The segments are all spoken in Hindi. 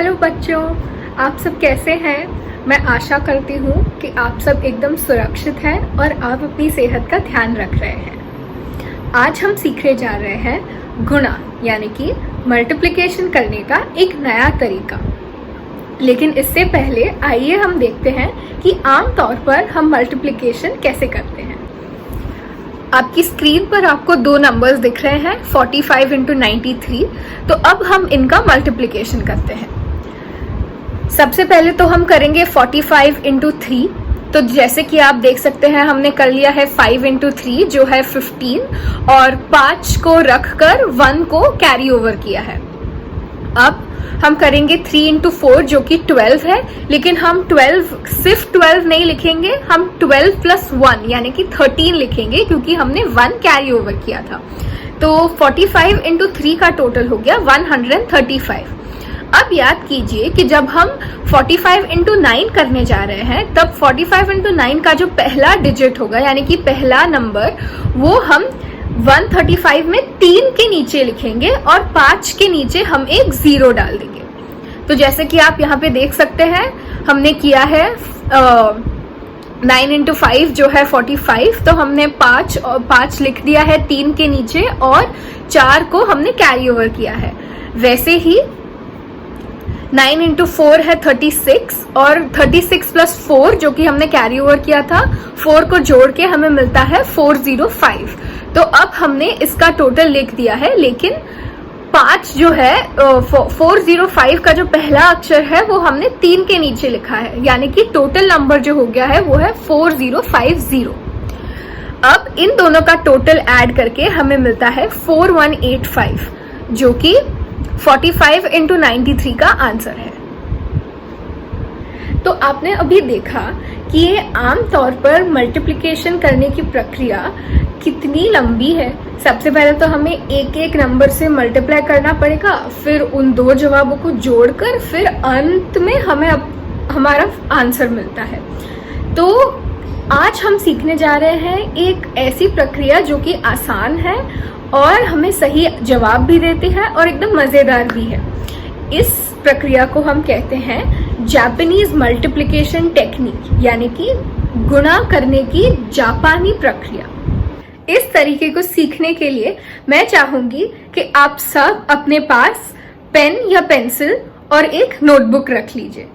हेलो बच्चों, आप सब कैसे हैं। मैं आशा करती हूँ कि आप सब एकदम सुरक्षित हैं और आप अपनी सेहत का ध्यान रख रहे हैं। आज हम सीखने जा रहे हैं गुणा यानी कि मल्टीप्लिकेशन करने का एक नया तरीका। लेकिन इससे पहले आइए हम देखते हैं कि आम तौर पर हम मल्टीप्लिकेशन कैसे करते हैं। आपकी स्क्रीन पर आपको दो नंबर्स दिख रहे हैं 45 इंटू 93। तो अब हम इनका मल्टीप्लिकेशन करते हैं। सबसे पहले तो हम करेंगे 45 इंटू 3। तो जैसे कि आप देख सकते हैं हमने कर लिया है 5 इंटू 3 जो है 15 और 5 को रखकर 1 को कैरी ओवर किया है। अब हम करेंगे 3 इंटू 4 जो कि 12 है, लेकिन हम 12 सिर्फ 12 नहीं लिखेंगे, हम 12 प्लस 1 यानी कि 13 लिखेंगे क्योंकि हमने 1 कैरी ओवर किया था। तो 45 इंटू 3 का टोटल हो गया 135। अब याद कीजिए कि जब हम 45 इंटू 9 करने जा रहे हैं तब 45 इंटू 9 का जो पहला डिजिट होगा यानी कि पहला नंबर वो हम 135 में 3 के नीचे लिखेंगे और 5 के नीचे हम एक 0 डाल देंगे। तो जैसे कि आप यहाँ पे देख सकते हैं हमने किया है 9 इंटू 5 जो है 45। तो हमने 5 लिख दिया है 3 के नीचे और 4 को हमने कैरी ओवर किया है। वैसे ही 9 इंटू 4 है 36 और 36 प्लस 4 जो कि हमने कैरी ओवर किया था, 4 को जोड़ के हमें मिलता है 405। तो अब हमने इसका टोटल लिख दिया है, लेकिन 5 जो है 405 का जो पहला अक्षर है वो हमने 3 के नीचे लिखा है, यानी कि टोटल नंबर जो हो गया है वो है 4050। अब इन दोनों का टोटल ऐड करके हमें मिलता है 4185 जो कि 45 इंटू 93 का आंसर है। तो आपने अभी देखा कि ये आम तौर पर मल्टीप्लिकेशन करने की प्रक्रिया कितनी लंबी है। सबसे पहले तो हमें एक एक नंबर से मल्टीप्लाई करना पड़ेगा, फिर उन दो जवाबों को जोड़कर फिर अंत में हमें हमारा आंसर मिलता है। तो आज हम सीखने जा रहे हैं एक ऐसी प्रक्रिया जो कि आसान है और हमें सही जवाब भी देती है और एकदम मजेदार भी है। इस प्रक्रिया को हम कहते हैं जापानीज मल्टीप्लिकेशन टेक्निक यानी कि गुणा करने की जापानी प्रक्रिया। इस तरीके को सीखने के लिए मैं चाहूंगी कि आप सब अपने पास पेन या पेंसिल और एक नोटबुक रख लीजिए।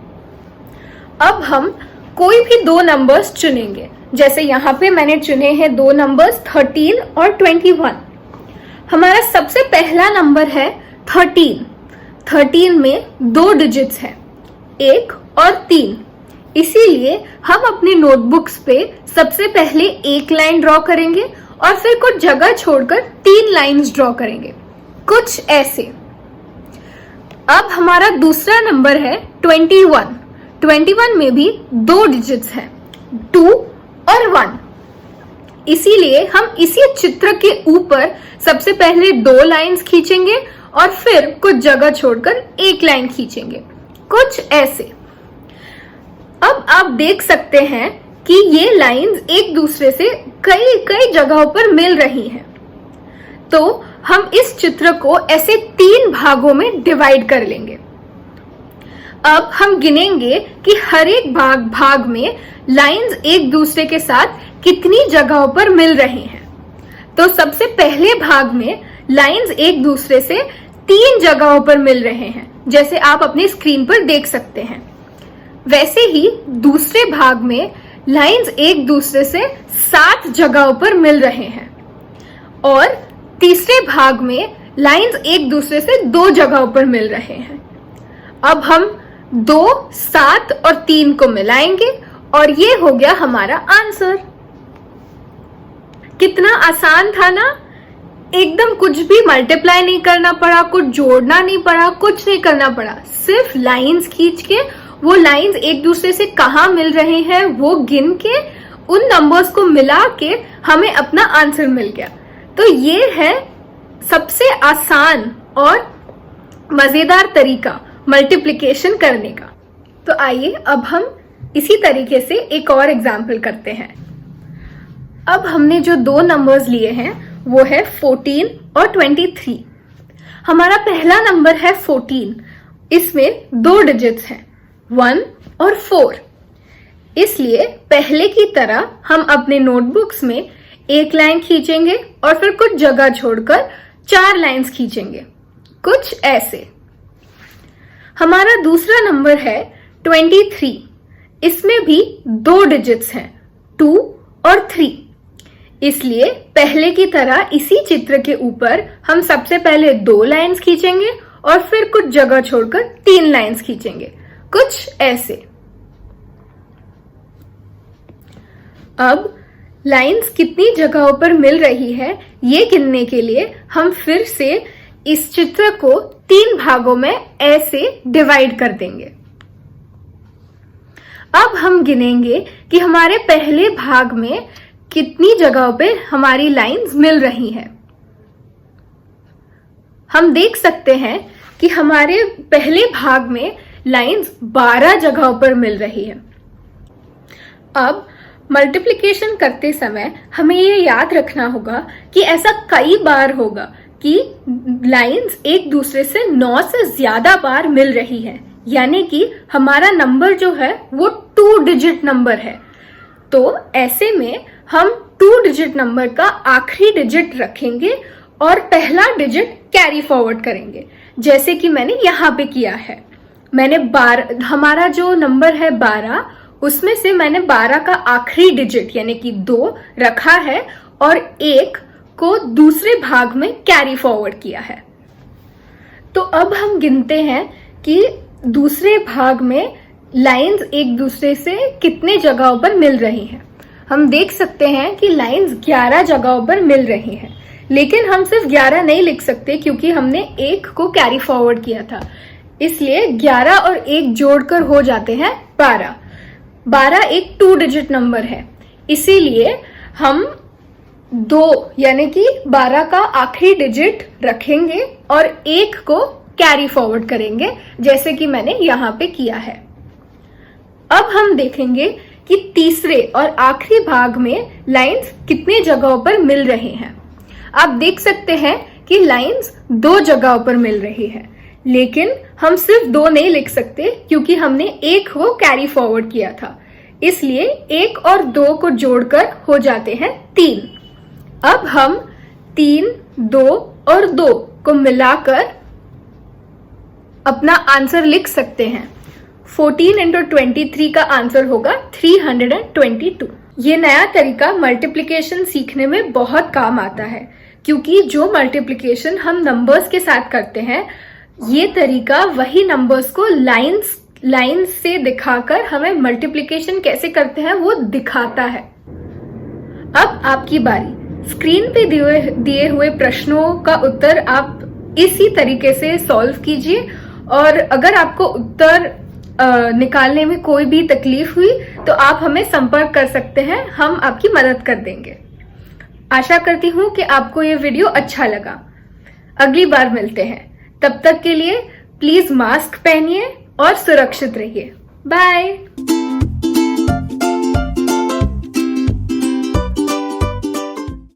अब हम कोई भी दो नंबर्स चुनेंगे। जैसे यहाँ पे मैंने चुने हैं दो नंबर्स 13 और 21। हमारा सबसे पहला नंबर है 13। 13 में 2 डिजिट्स हैं, 1 और 3। इसीलिए हम अपनी नोटबुक्स पे सबसे पहले एक लाइन ड्रॉ करेंगे और फिर कुछ जगह छोड़कर 3 लाइंस ड्रॉ करेंगे, कुछ ऐसे। अब हमारा दूसरा नंबर है 21। 21 में भी 2 डिजिट्स हैं, 2 और 1। इसीलिए हम इसी चित्र के ऊपर सबसे पहले 2 लाइंस खींचेंगे और फिर कुछ जगह छोड़कर एक लाइन खींचेंगे, कुछ ऐसे। अब आप देख सकते हैं कि ये लाइंस एक दूसरे से कई कई जगहों पर मिल रही हैं। तो हम इस चित्र को ऐसे 3 भागों में डिवाइड कर लेंगे। अब हम गिनेंगे कि हर एक भाग में लाइंस एक दूसरे के साथ कितनी जगहों पर मिल रही हैं। तो सबसे पहले भाग में लाइंस एक दूसरे से 3 जगहों पर मिल रहे हैं, जैसे आप अपनी स्क्रीन पर देख सकते हैं। वैसे ही दूसरे भाग में लाइंस एक दूसरे से 7 जगहों पर मिल रहे हैं और तीसरे भाग में लाइंस एक दूसरे से 2 जगहों पर मिल रहे हैं। अब हम 2, 7 और 3 को मिलाएंगे और ये हो गया हमारा आंसर। कितना आसान था ना। एकदम कुछ भी मल्टीप्लाई नहीं करना पड़ा, कुछ जोड़ना नहीं पड़ा, कुछ नहीं करना पड़ा। सिर्फ लाइंस खींच के वो लाइंस एक दूसरे से कहाँ मिल रहे हैं वो गिन के उन नंबर्स को मिला के हमें अपना आंसर मिल गया। तो ये है सबसे आसान और मजेदार तरीका मल्टीप्लिकेशन करने का। तो आइए अब हम इसी तरीके से एक और एग्जाम्पल करते हैं। अब हमने जो 2 नंबर्स लिए हैं वो है 14 और 23। हमारा पहला नंबर है 14 इसमें 2 डिजिट्स हैं, 1 और 4। इसलिए पहले की तरह हम अपने नोटबुक्स में एक लाइन खींचेंगे और फिर कुछ जगह छोड़कर 4 लाइंस खींचेंगे, कुछ ऐसे। हमारा दूसरा नंबर है 23। इसमें भी 2 डिजिट्स हैं, 2 और 3। इसलिए पहले की तरह इसी चित्र के ऊपर हम सबसे पहले 2 लाइंस खींचेंगे और फिर कुछ जगह छोड़कर 3 लाइंस खींचेंगे, कुछ ऐसे। अब लाइंस कितनी जगहों पर मिल रही है ये गिनने के लिए हम फिर से इस चित्र को 3 भागों में ऐसे डिवाइड कर देंगे। अब हम गिनेंगे कि हमारे पहले भाग में कितनी जगहों पे हमारी लाइंस मिल रही हैं। हम देख सकते हैं कि हमारे पहले भाग में लाइंस 12 जगहों पर मिल रही है। अब मल्टीप्लिकेशन करते समय हमें ये याद रखना होगा कि ऐसा कई बार होगा कि लाइंस एक दूसरे से 9 से ज्यादा बार मिल रही है, यानी कि हमारा नंबर जो है वो 2 डिजिट नंबर है। तो ऐसे में हम 2 डिजिट नंबर का आखिरी डिजिट रखेंगे और पहला डिजिट कैरी फॉरवर्ड करेंगे, जैसे कि मैंने यहाँ पे किया है। मैंने हमारा जो नंबर है 12, उसमें से मैंने 12 का आखिरी डिजिट यानी कि 2 रखा है और 1 को दूसरे भाग में कैरी फॉरवर्ड किया है। तो अब हम गिनते हैं कि दूसरे भाग में लाइंस एक दूसरे से कितने जगहों पर मिल रही हैं। हम देख सकते हैं कि लाइंस 11 जगहों पर मिल रही हैं, लेकिन हम सिर्फ 11 नहीं लिख सकते क्योंकि हमने 1 को कैरी फॉरवर्ड किया था। इसलिए 11 और 1 जोड़कर हो जाते हैं 12। 12 एक 2 डिजिट नंबर है, इसीलिए हम 2 यानी कि 12 का आखिरी डिजिट रखेंगे और 1 को कैरी फॉरवर्ड करेंगे, जैसे कि मैंने यहाँ पे किया है। अब हम देखेंगे कि तीसरे और आखिरी भाग में लाइंस कितने जगहों पर मिल रहे हैं। आप देख सकते हैं कि लाइंस 2 जगहों पर मिल रही है, लेकिन हम सिर्फ 2 नहीं लिख सकते क्योंकि हमने 1 को कैरी फॉरवर्ड किया था। इसलिए 1 और 2 को जोड़कर हो जाते हैं 3। अब हम 3, 2 और 2 को मिलाकर अपना आंसर लिख सकते हैं। 14 into 23 का आंसर होगा 322। ये नया तरीका मल्टीप्लिकेशन सीखने में बहुत काम आता है, क्योंकि जो मल्टीप्लिकेशन हम नंबर्स के साथ करते हैं, ये तरीका वही नंबर्स को लाइंस से दिखाकर हमें मल्टीप्लिकेशन कैसे करते हैं वो दिखाता है। अब आपकी बारी। स्क्रीन पे दिए हुए प्रश्नों का उत्तर आप इसी तरीके से सॉल्व कीजिए, और अगर आपको उत्तर निकालने में कोई भी तकलीफ हुई तो आप हमें संपर्क कर सकते हैं, हम आपकी मदद कर देंगे। आशा करती हूँ कि आपको ये वीडियो अच्छा लगा। अगली बार मिलते हैं, तब तक के लिए प्लीज मास्क पहनिए और सुरक्षित रहिए। बाय।